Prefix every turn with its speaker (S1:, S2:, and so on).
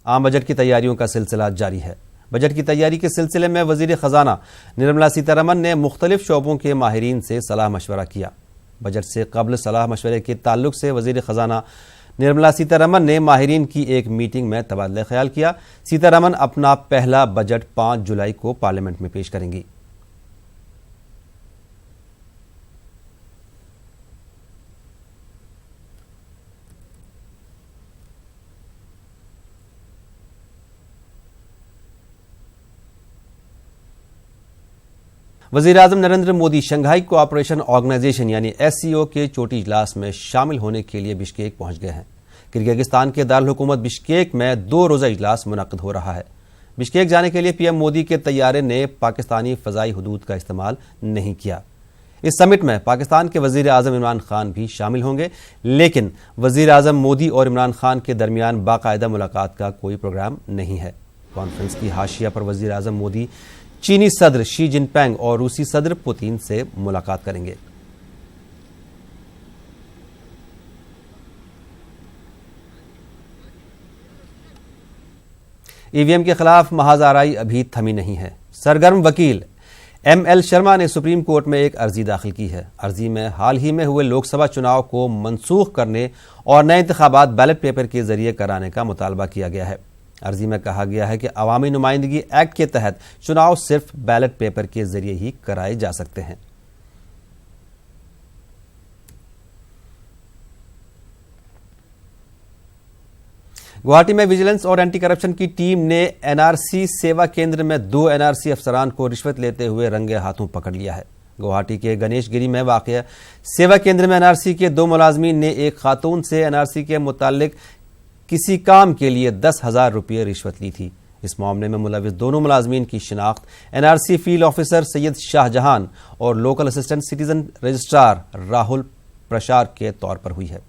S1: عام بجٹ کی تیاریوں کا سلسلہ جاری ہے۔ بجٹ کی تیاری کے سلسلے میں وزیر خزانہ نرملا سیتا رمن نے مختلف شعبوں کے ماہرین سے صلاح مشورہ کیا۔ بجٹ سے قبل صلاح مشورے کے تعلق سے وزیر خزانہ نرملا سیتا رمن نے ماہرین کی ایک میٹنگ میں تبادلہ خیال کیا۔ سیتا رمن اپنا پہلا بجٹ 5 جولائی کو پارلیمنٹ میں پیش کریں گی۔ وزیراعظم Narendra Modi Shanghai Cooperation Organisation یعنی SCO کے چوٹی اجلاس میں شامل ہونے کے لیے بشکیک پہنچ گئے ہیں۔ کرگزستان کے دارالحکومت بشکیک میں 2 روزہ اجلاس منعقد ہو رہا ہے۔ بشکیک جانے کے لیے PM مودی کے طیارے نے پاکستانی فضائی حدود کا استعمال نہیں کیا۔ اس سمٹ میں پاکستان کے وزیر اعظم عمران خان بھی شامل ہوں گے، لیکن وزیر اعظم مودی اور عمران خان کے درمیان باقاعدہ ملاقات کا کوئی پروگرام نہیں ہے۔ کانفرنس کی حاشیہ پر وزیر اعظم مودی چینی صدر شی جن پینگ اور روسی صدر پوتین سے ملاقات کریں گے۔ EVM کے خلاف محاذ آرائی ابھی تھمی نہیں ہے۔ سرگرم وکیل ML شرما نے سپریم کورٹ میں ایک عرضی داخل کی ہے۔ عرضی میں حال ہی میں ہوئے لوک سبھا چناؤ کو منسوخ کرنے اور نئے انتخابات بیلٹ پیپر کے ذریعے کرانے کا مطالبہ کیا گیا ہے۔ عرضی میں کہا گیا ہے کہ عوامی نمائندگی ایکٹ کے تحت چناؤ صرف بیلٹ پیپر کے ذریعے ہی کرائے جا سکتے ہیں۔ گوہاٹی میں ویجیلنس اور اینٹی کرپشن کی ٹیم نے NRC سیوا کیندر میں 2 NRC افسران کو رشوت لیتے ہوئے رنگے ہاتھوں پکڑ لیا ہے۔ گوہاٹی کے گنیش گری میں واقع سیوا کیندر میں NRC کے 2 ملازمین نے ایک خاتون سے NRC کے متعلق کسی کام کے لیے 10,000 روپے رشوت لی تھی۔ اس معاملے میں ملوث دونوں ملازمین کی شناخت NRC field officer Syed Shah Jahan اور local assistant citizen registrar Rahul Parashar کے طور پر ہوئی ہے۔